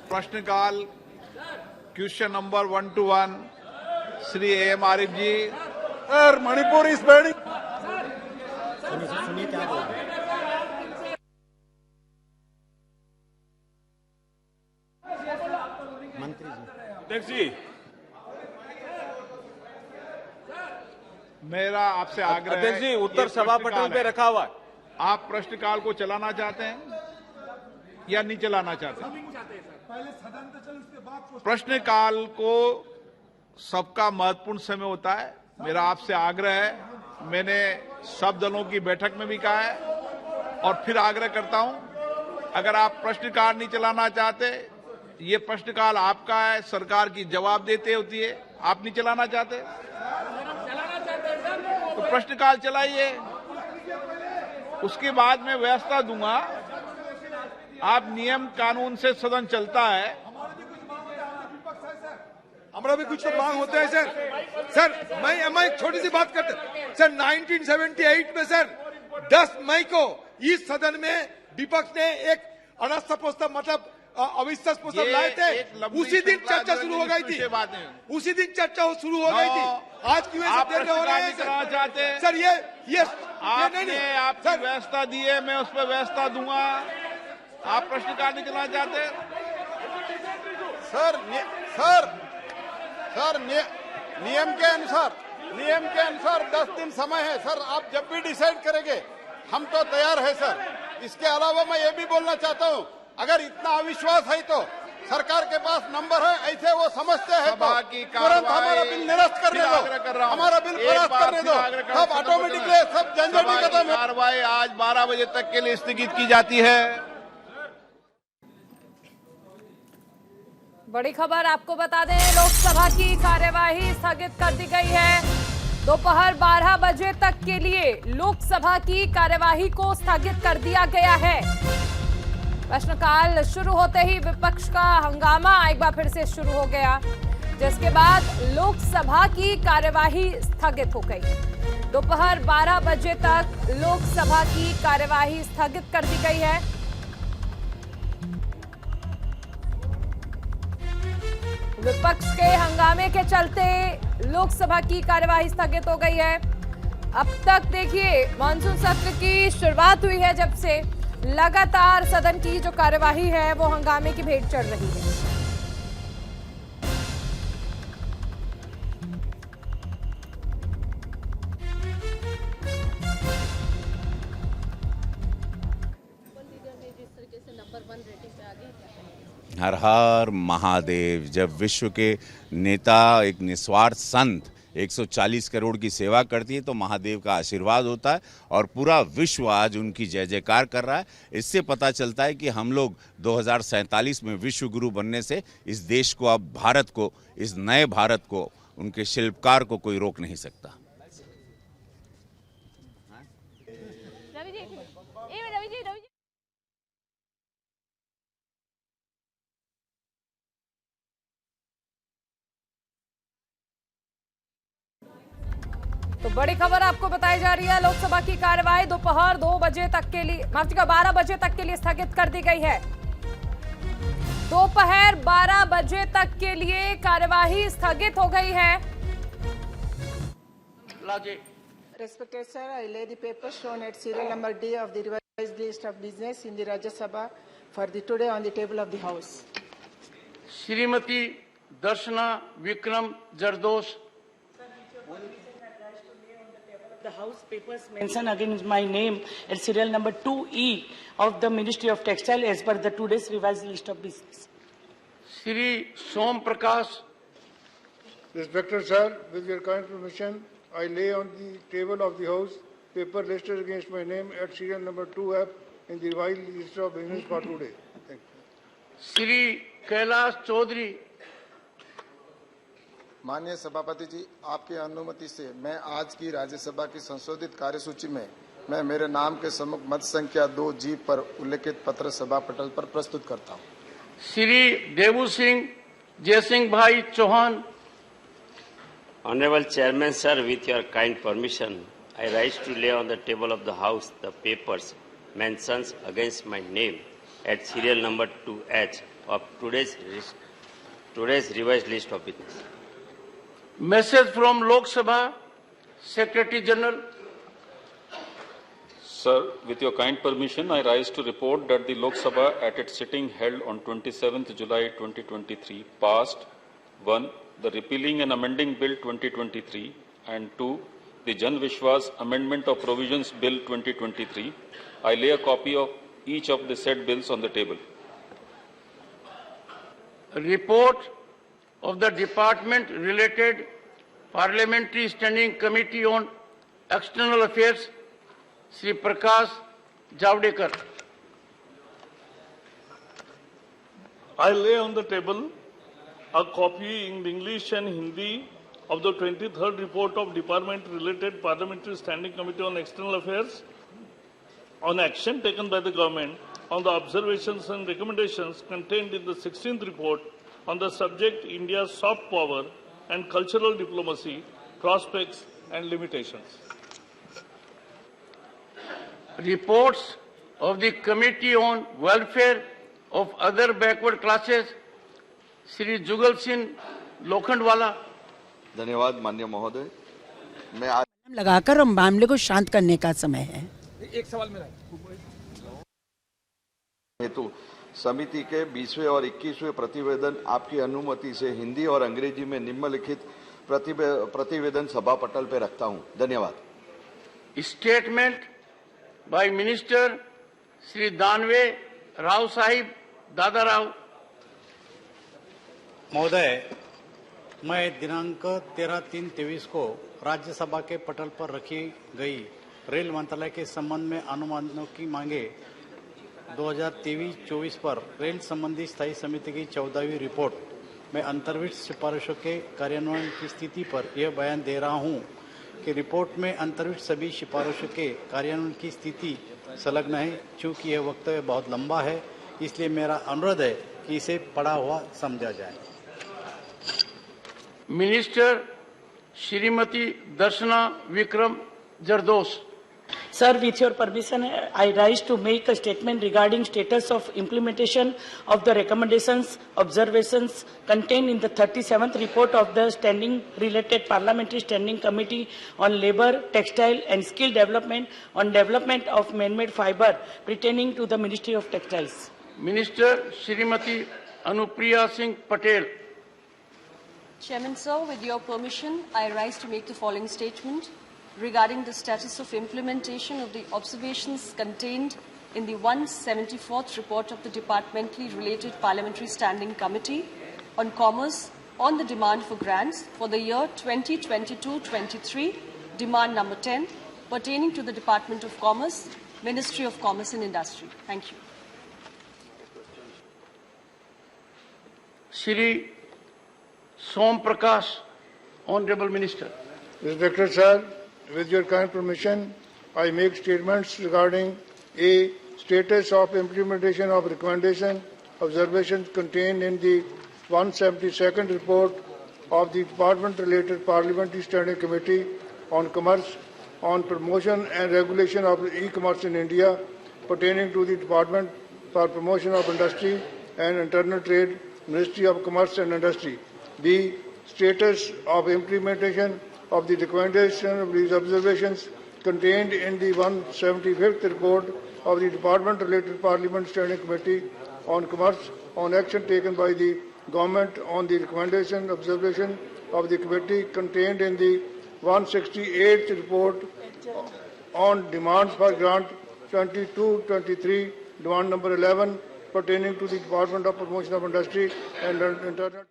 प्रश्नकाल question number 1 to 1 Shri AM Arif ji. Sir, Manipur is burning. सुनिए क्या बोल रहे हैं। मंत्री जी। अध्यक्ष जी, मेरा आपसे आग्रह है। अध्यक्ष जी, उत्तर सभा पटल पे रखा हुआ है। आप प्रश्नकाल को चलाना चाहते हैं या नहीं चलाना चाहते? प्रश्नकाल को सबका महत्वपूर्ण समय होता है। मेरा आपसे आग्रह है, मैंने सब दलों की बैठक में भी कहा है और फिर आग्रह करता हूं, अगर आप प्रश्नकाल नहीं चलाना चाहते, ये प्रश्नकाल आपका है, सरकार की जवाब देते होती है, आप नहीं चलाना चाहते तो प्रश्नकाल चलाइए, उसके बाद मैं व्यवस्था दूंगा। आप नियम कानून से सदन चलता है। हमारा भी कुछ तो मांग होता है सर। मैं एक छोटी सी बात करते सर। 1978 में सर 10 मई को इस सदन में विपक्ष ने एक अनास्था प्रस्ताव मतलब अविश्वास प्रस्ताव लाए थे। उसी दिन चर्चा शुरू हो गई थी। उसी दिन चर्चा शुरू हो गई थी। आज क्यों ऐसा देर हो रहा है सर? ये आपने आपकी व्यवस्था दी है, मैं उस पर व्यवस्था दूंगा। आप प्रश्नकाल नहीं चलाना चाहते? सर नियम के अनुसार 10 दिन समय है सर। आप जब भी डिसाइड करेंगे हम तो तैयार है सर। इसके अलावा मैं ये भी बोलना चाहता हूँ, अगर इतना अविश्वास है तो सरकार के पास नंबर है, ऐसे वो समझते हैं तो तुरंत हमारा बिल निरस्त करने दो, हमारा बिल पास करने दो, सब ऑटोमेटिकली सब झंझट खत्म है। कार्रवाई आज 12 बजे तक के लिए स्थगित की जाती है। बड़ी खबर आपको बता दें, लोकसभा की कार्यवाही स्थगित कर दी गई है। दोपहर 12 बजे तक के लिए लोकसभा की कार्यवाही को स्थगित कर दिया गया है। प्रश्नकाल शुरू होते ही विपक्ष का हंगामा एक बार फिर से शुरू हो गया, जिसके बाद लोकसभा की कार्यवाही स्थगित हो गई। दोपहर 12 बजे तक लोकसभा की कार्यवाही स्थगित कर दी गई है। विपक्ष के हंगामे के चलते लोकसभा की कार्यवाही स्थगित हो गई है। अब तक देखिए, मानसून सत्र की शुरुआत हुई है, जब से लगातार सदन की जो कार्यवाही है वो हंगामे की भेंट चढ़ रही है। हर हर महादेव। जब विश्व के नेता, एक निस्वार्थ संत 140 करोड़ की सेवा करती है तो महादेव का आशीर्वाद होता है और पूरा विश्व आज उनकी जय जयकार कर रहा है। इससे पता चलता है कि हम लोग 2047 में विश्व गुरु बनने से इस देश को, अब भारत को, इस नए भारत को, उनके शिल्पकार को कोई रोक नहीं सकता। तो बड़ी खबर आपको बताई जा रही है, लोकसभा की कार्यवाही दोपहर 2 बजे तक के लिए, माफ कीजिएगा 12 बजे तक के लिए स्थगित कर दी गई है। दोपहर 12 बजे तक के लिए कार्यवाही स्थगित हो गई है। Respected sir, I lay the paper shown at serial number D of the revised list of business in the Rajya Sabha for the today on the table of the House. Shrimati Darshana Vikram Jardosh. The House papers mention against my name at serial number 2E of the Ministry of Textile as per the today's revised list of business. Shri Som Prakash. Respected sir, with your kind permission, I lay on the table of the House paper listed against my name at serial number 2F in the revised list of business for today. Thank you. Shri Kailash Chaudhary. माननीय सभापति जी, आपकी अनुमति से मैं आज की राज्यसभा की संशोधित कार्यसूची में मैं मेरे नाम के सम्मुख मत संख्या 2G पर उल्लेखित पत्र सभा पटल पर प्रस्तुत करता हूं। श्री देवू सिंह जयसिंह भाई Chauhan. Honorable Chairman, sir, with your kind permission, I rise to lay on the table of the House the papers mentions against my name at serial number 2H of today's revised list of business. Message from Lok Sabha, Secretary General. Sir, with your kind permission, I rise to report that the Lok Sabha at its sitting held on 27th July 2023 passed 1. The Repealing and Amending Bill 2023 and 2. The Jan Vishwas Amendment of Provisions Bill 2023. I lay a copy of each of the said bills on the table. Report of the Department-related Parliamentary Standing Committee on External Affairs, Sri Prakash Javadekar. I lay on the table a copy in English and Hindi of the 23rd report of Department-related Parliamentary Standing Committee on External Affairs on action taken by the government on the observations and recommendations contained in the 16th report on the subject India's soft power and cultural diplomacy, prospects and limitations. Reports of the Committee on Welfare of Other Backward Classes, Sri Jugal Singh Lokhandwala. धन्यवाद माननीय महोदय। मैं आज लगाकर मामले को शांत करने का समय है। एक सवाल मेरा हेतु समिति के 20वें और 21वें प्रतिवेदन आपकी अनुमति से हिंदी और अंग्रेजी में निम्नलिखित प्रतिवेदन सभा पटल पर रखता हूं। धन्यवाद। Statement by minister Shri Danve Rao Sahib दादा राव। महोदय, मैं दिनांक 13/3/23 को राज्यसभा के पटल पर रखी गई रेल मंत्रालय के संबंध में अनुमानों की मांगे 2023-24 पर रेल संबंधी स्थायी समिति की 14वीं रिपोर्ट में अंतर्विष्ट सिफारिशों के कार्यान्वयन की स्थिति पर यह बयान दे रहा हूं कि रिपोर्ट में अंतर्विष्ट सभी सिफारिशों के कार्यान्वयन की स्थिति संलग्न है। चूंकि यह वक्तव्य बहुत लंबा है, इसलिए मेरा अनुरोध है कि इसे पढ़ा हुआ समझा जाए। Minister Shrimati Darshana Vikram Jardosh. Sir, with your permission, I rise to make a statement regarding status of implementation of the recommendations, observations contained in the 37th report of the Related Parliamentary Standing Committee on Labour, Textile and Skill Development on development of man-made fibre pertaining to the Ministry of Textiles. Minister Shrimati Anupriya Singh Patel. Chairman, sir, with your permission, I rise to make the following statement regarding the status of implementation of the observations contained in the 174th report of the Departmentally Related Parliamentary Standing Committee on Commerce on the demand for grants for the year 2022-23, demand number 10, pertaining to the Department of Commerce, Ministry of Commerce and Industry. Thank you. Shri Som Prakash, Honorable Minister. Respected Sir, with your kind permission, I make statements regarding A. Status of implementation of recommendation observations contained in the 172nd report of the Department-related Parliamentary Standing Committee on Commerce on promotion and regulation of e-commerce in India pertaining to the Department for Promotion of Industry and Internal Trade, Ministry of Commerce and Industry. B. Status of implementation of the recommendation of these observations contained in the 175th report of the Department-related Parliament Standing Committee on Commerce on action taken by the Government on the recommendation observation of the committee contained in the 168th report on demand for grant 22-23, demand number 11, pertaining to the Department of Promotion of Industry and Internal